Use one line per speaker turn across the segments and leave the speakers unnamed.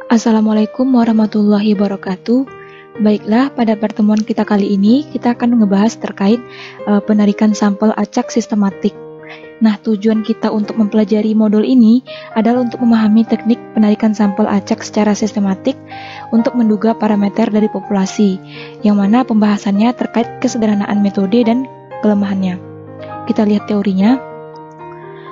Assalamualaikum warahmatullahi wabarakatuh. Baiklah, pada pertemuan kita kali ini kita akan ngebahas terkait penarikan sampel acak sistematik. Nah, tujuan kita untuk mempelajari modul ini adalah untuk memahami teknik penarikan sampel acak secara sistematik untuk menduga parameter dari populasi, yang mana pembahasannya terkait kesederhanaan metode dan kelemahannya. Kita lihat teorinya.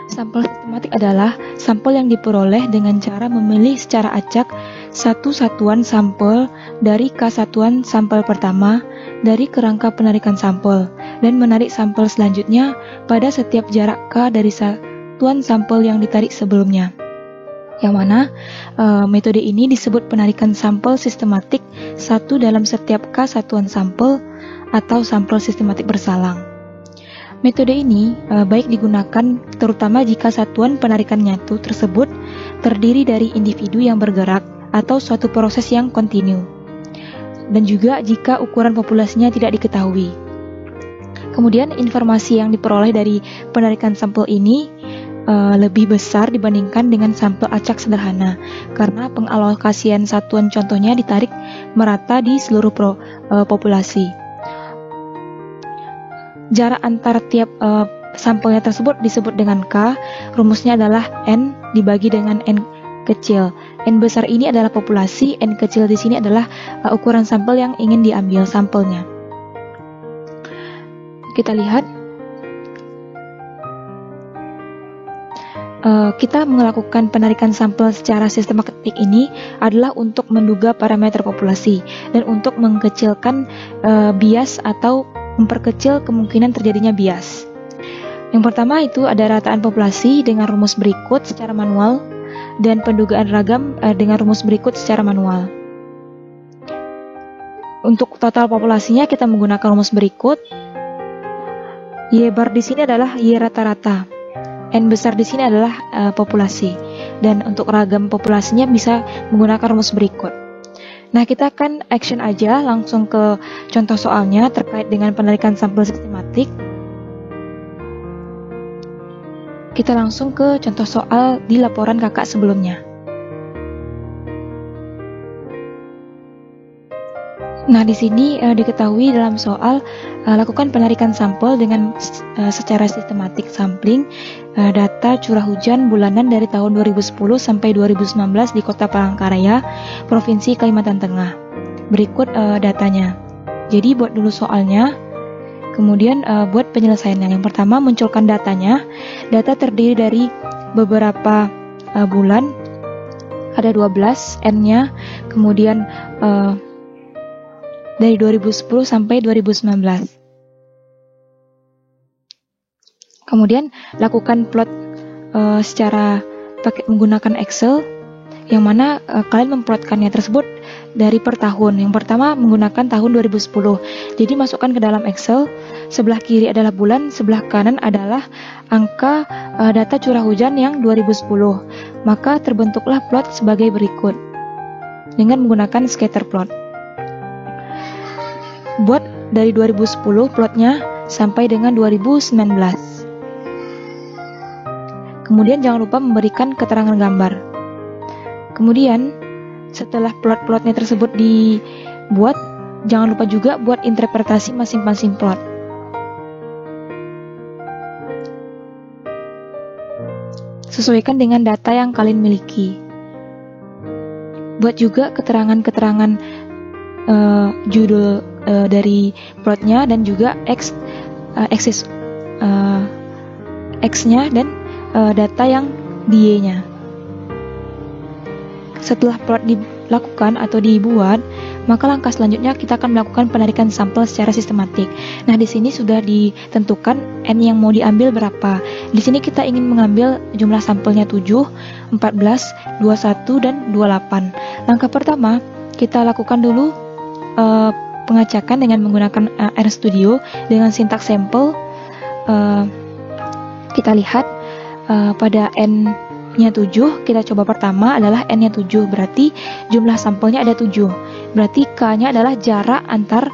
Sampel sistematik adalah sampel yang diperoleh dengan cara memilih secara acak satu satuan sampel dari K satuan sampel pertama dari kerangka penarikan sampel dan menarik sampel selanjutnya pada setiap jarak K dari satuan sampel yang ditarik sebelumnya. Yang mana metode ini disebut penarikan sampel sistematik satu dalam setiap K satuan sampel atau sampel sistematik bersalang. Metode ini baik digunakan terutama jika satuan penarikan nyatu tersebut terdiri dari individu yang bergerak atau suatu proses yang kontinu, dan juga jika ukuran populasinya tidak diketahui. Kemudian informasi yang diperoleh dari penarikan sampel ini lebih besar dibandingkan dengan sampel acak sederhana, karena pengalokasian satuan contohnya ditarik merata di seluruh populasi. Jarak antar tiap sampelnya tersebut disebut dengan K. Rumusnya adalah N dibagi dengan N kecil. N besar ini adalah populasi, N kecil di sini adalah ukuran sampel yang ingin diambil sampelnya. Kita lihat. Kita melakukan penarikan sampel secara sistematik ini adalah untuk menduga parameter populasi dan untuk mengkecilkan bias atau memperkecil kemungkinan terjadinya bias. Yang pertama itu ada rataan populasi dengan rumus berikut secara manual dan pendugaan ragam dengan rumus berikut secara manual. Untuk total populasinya kita menggunakan rumus berikut. Y bar di sini adalah Y rata-rata. N besar di sini adalah populasi. Dan untuk ragam populasinya bisa menggunakan rumus berikut. Nah, kita akan action aja langsung ke contoh soalnya terkait dengan penarikan sampel sistematik. Kita langsung ke contoh soal di laporan kakak sebelumnya. Nah, di sini diketahui dalam soal lakukan penarikan sampel dengan secara sistematik sampling data curah hujan bulanan dari tahun 2010 sampai 2019 di Kota Palangkaraya, Provinsi Kalimantan Tengah. Berikut datanya. Jadi buat dulu soalnya, kemudian buat penyelesaiannya. Yang pertama, munculkan datanya. Data terdiri dari beberapa bulan, ada 12 N-nya, kemudian dari 2010 sampai 2019. Kemudian lakukan plot secara menggunakan Excel, yang mana kalian memplotkannya tersebut dari per tahun. Yang pertama menggunakan tahun 2010. Jadi masukkan ke dalam Excel, sebelah kiri adalah bulan, sebelah kanan adalah angka data curah hujan yang 2010. Maka terbentuklah plot sebagai berikut dengan menggunakan scatter plot. Buat dari 2010 plotnya sampai dengan 2019. Kemudian jangan lupa memberikan keterangan gambar. Kemudian setelah plot-plotnya tersebut dibuat, jangan lupa juga buat interpretasi masing-masing plot. Sesuaikan dengan data yang kalian miliki. Buat juga keterangan-keterangan judul dari plotnya dan juga aksis X-nya dan data yang di Y-nya. Setelah plot dilakukan atau dibuat, maka langkah selanjutnya kita akan melakukan penarikan sampel secara sistematik. Nah, di sini sudah ditentukan N yang mau diambil berapa. Di sini kita ingin mengambil jumlah sampelnya 7, 14, 21, dan 28. Langkah pertama, kita lakukan dulu pengacakan dengan menggunakan RStudio dengan sintaks sampel. Kita lihat pada N N-nya 7, kita coba pertama adalah N-nya 7, berarti jumlah sampelnya ada 7. Berarti K-nya adalah jarak antar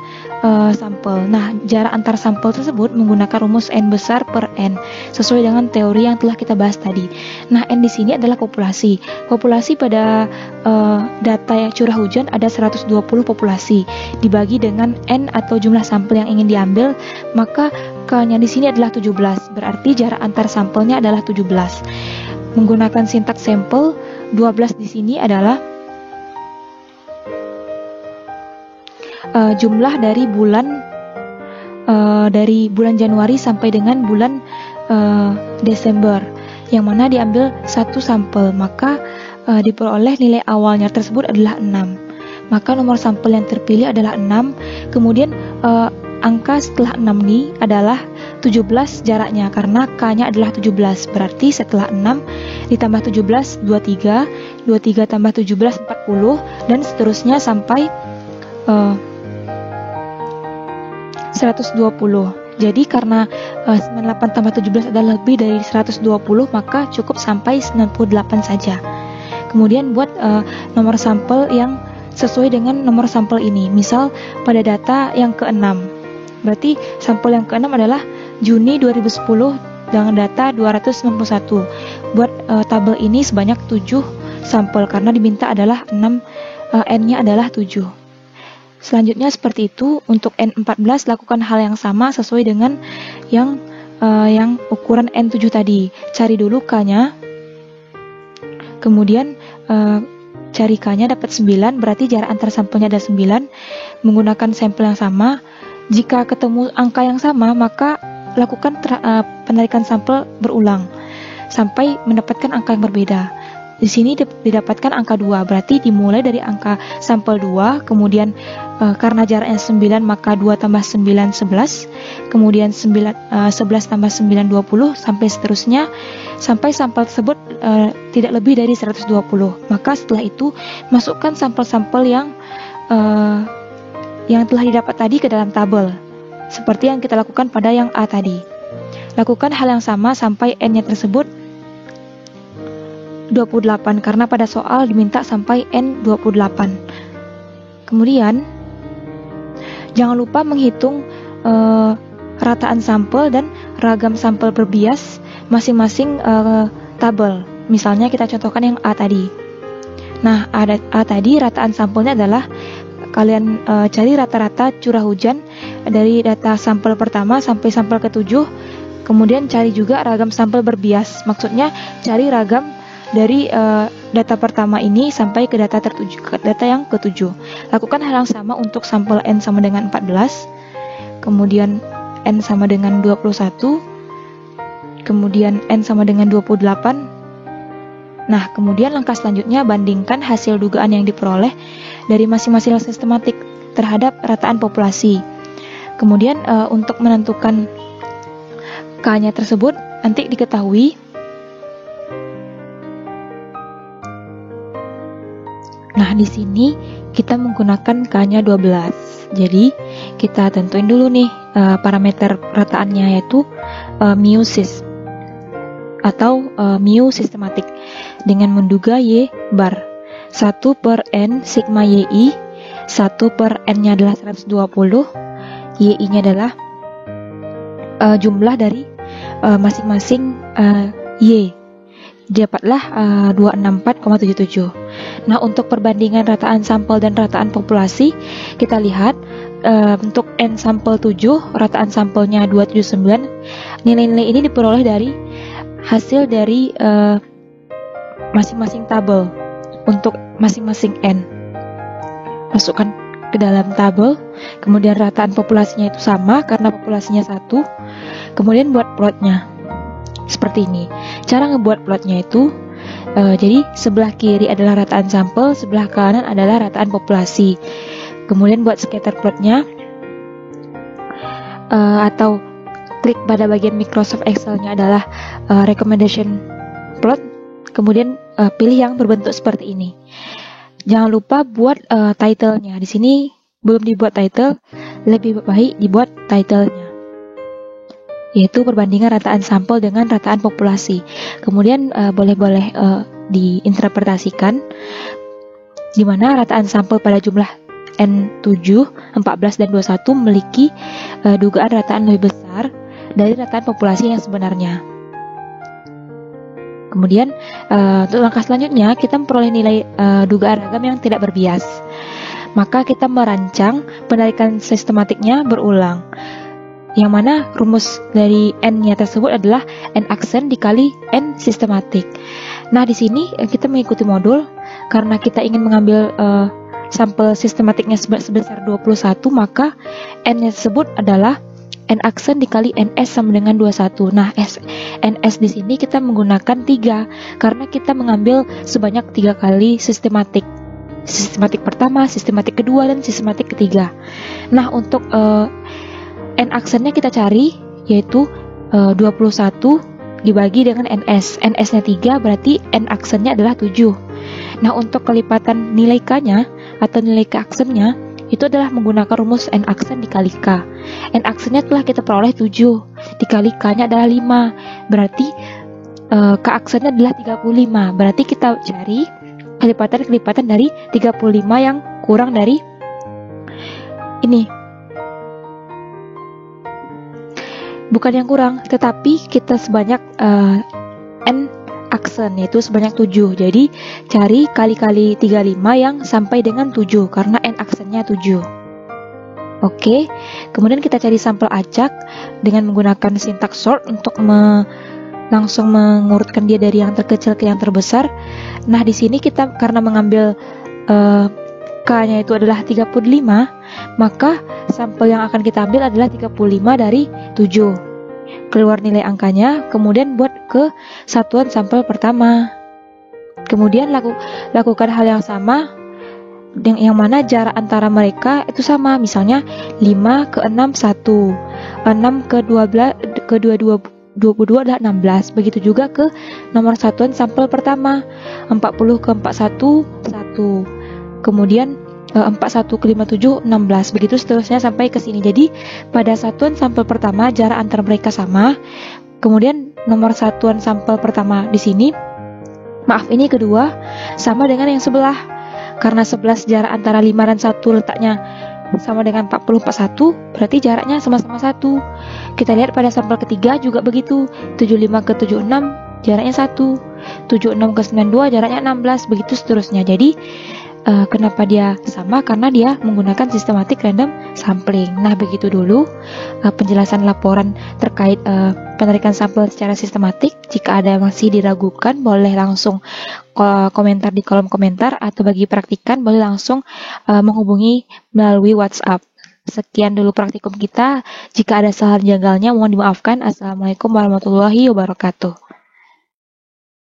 sampel. Nah, jarak antar sampel tersebut menggunakan rumus N besar per N, sesuai dengan teori yang telah kita bahas tadi. Nah, N di sini adalah populasi. Populasi pada data curah hujan ada 120 populasi. Dibagi dengan N atau jumlah sampel yang ingin diambil, maka K-nya di sini adalah 17. Berarti jarak antar sampelnya adalah 17. Menggunakan sintaks sampel, 12 di sini adalah jumlah dari bulan Januari sampai dengan bulan Desember, yang mana diambil satu sampel, maka diperoleh nilai awalnya tersebut adalah 6. Maka nomor sampel yang terpilih adalah 6. Kemudian angka setelah 6 ini adalah 17 jaraknya, karena K-nya adalah 17. Berarti setelah 6 ditambah 17, 23, 23 tambah 17, 40, dan seterusnya sampai 120. Jadi karena 98 tambah 17 adalah lebih dari 120, maka cukup sampai 98 saja. Kemudian buat nomor sampel yang sesuai dengan nomor sampel ini. Misal pada data yang ke-6. Berarti sampel yang ke-6 adalah Juni 2010 dengan data 291. Buat tabel ini sebanyak 7 sampel karena diminta adalah 6, N-nya adalah 7. Selanjutnya seperti itu. Untuk N14 lakukan hal yang sama sesuai dengan yang ukuran N7 tadi. Cari dulu K-nya, kemudian cari K-nya dapat 9, berarti jarak antar sampelnya ada 9. Menggunakan sampel yang sama. Jika ketemu angka yang sama, maka lakukan penarikan sampel berulang sampai mendapatkan angka yang berbeda. Di sini didapatkan angka 2, berarti dimulai dari angka sampel 2, kemudian karena jaraknya 9 maka 2 tambah 9 11, kemudian 11 tambah 9 20, sampai seterusnya sampai sampel tersebut tidak lebih dari 120. Maka setelah itu masukkan sampel-sampel yang telah didapat tadi ke dalam tabel, seperti yang kita lakukan pada yang A tadi. Lakukan hal yang sama sampai N-nya tersebut 28, karena pada soal diminta sampai N 28. Kemudian jangan lupa menghitung rataan sampel dan ragam sampel berbias masing-masing tabel. Misalnya kita contohkan yang A tadi. Nah, A tadi rataan sampelnya adalah kalian cari rata-rata curah hujan dari data sampel pertama sampai sampel ke-7. Kemudian cari juga ragam sampel berbias. Maksudnya cari ragam dari data pertama ini sampai ke data yang ke-7. Lakukan hal yang sama untuk sampel N sama dengan 14, kemudian N sama dengan 21, kemudian N sama dengan 28. Nah, kemudian langkah selanjutnya bandingkan hasil dugaan yang diperoleh dari masing-masing sistematik terhadap rataan populasi. Kemudian untuk menentukan K-nya tersebut nanti diketahui. Nah, di sini kita menggunakan K-nya 12. Jadi, kita tentuin dulu nih parameter rataannya, yaitu mu sis atau mu sistematik dengan menduga Y bar 1 per N sigma YI. 1 per N-nya adalah 120, YI-nya adalah jumlah dari masing-masing Y. Dapatlah 264,77. Nah, untuk perbandingan rataan sampel dan rataan populasi, kita lihat untuk N sampel 7, rataan sampelnya 279. Nilai-nilai ini diperoleh dari hasil dari masing-masing tabel untuk masing-masing N. Masukkan ke dalam tabel, kemudian rataan populasinya itu sama karena populasinya 1. Kemudian buat plotnya. Seperti ini. Cara ngebuat plotnya itu jadi sebelah kiri adalah rataan sampel, sebelah kanan adalah rataan populasi. Kemudian buat scatter plotnya atau klik pada bagian Microsoft Excel-nya adalah recommendation plot. Kemudian pilih yang berbentuk seperti ini. Jangan lupa buat title-nya. Di sini belum dibuat title, lebih baik dibuat title-nya. yaitu perbandingan rataan sampel dengan rataan populasi. Kemudian boleh diinterpretasikan di mana rataan sampel pada jumlah N7, 14, dan 21 memiliki dugaan rataan lebih besar dari rataan populasi yang sebenarnya. Kemudian untuk langkah selanjutnya kita memperoleh nilai dugaan ragam yang tidak berbias. Maka kita merancang penarikan sistematiknya berulang, yang mana rumus dari N-nya tersebut adalah N aksen dikali N sistematik. Nah, di sini kita mengikuti modul karena kita ingin mengambil sampel sistematiknya sebesar 21, maka N-nya tersebut adalah N aksen dikali NS sama dengan 21. Nah, NS di sini kita menggunakan 3 karena kita mengambil sebanyak 3 kali sistematik. Sistematik pertama, sistematik kedua, dan sistematik ketiga. Nah, untuk N aksennya kita cari, yaitu 21 dibagi dengan NS. NS-nya 3, berarti N aksennya adalah 7. Nah, untuk kelipatan nilai K-nya atau nilai K aksennya, itu adalah menggunakan rumus N aksen dikali K. N aksennya telah kita peroleh 7, dikali K-nya adalah 5. Berarti K aksennya adalah 35. Berarti kita cari kelipatan dari 35 yang kurang dari ini. Bukan yang kurang, tetapi kita sebanyak N aksen, yaitu sebanyak 7. Jadi cari kali-kali 35 yang sampai dengan 7 karena N aksennya 7. Oke, kemudian kita cari sampel acak dengan menggunakan sintaks sort untuk langsung mengurutkan dia dari yang terkecil ke yang terbesar. Nah, di sini kita karena mengambil K-nya itu adalah 35, maka sampel yang akan kita ambil adalah 35 dari 7. Keluar nilai angkanya, kemudian buat ke satuan sampel pertama. Kemudian lakukan hal yang sama, yang mana jarak antara mereka itu sama. Misalnya 5 ke 6, 1. 6 ke 22 adalah 16. Begitu juga ke nomor satuan sampel pertama, 40 ke 41, 1. Kemudian 41 ke 57, 16. Begitu seterusnya sampai ke sini. Jadi pada satuan sampel pertama jarak antara mereka sama. Kemudian nomor satuan sampel pertama di sini, ini kedua, sama dengan yang sebelah. Karena 11 jarak antara 5 dan 1 letaknya sama dengan 40, 41, berarti jaraknya sama-sama 1. Kita lihat pada sampel ketiga juga begitu, 75 ke 76 jaraknya 1, 76 ke 92 jaraknya 16, begitu seterusnya. Jadi kenapa dia sama? Karena dia menggunakan sistematik random sampling. Nah, begitu dulu penjelasan laporan terkait penarikan sampel secara sistematik. Jika ada yang masih diragukan, boleh langsung komentar di kolom komentar, atau bagi praktikan boleh langsung menghubungi melalui WhatsApp. Sekian dulu praktikum kita. Jika ada salah janggalnya mohon dimaafkan. Assalamualaikum warahmatullahi wabarakatuh.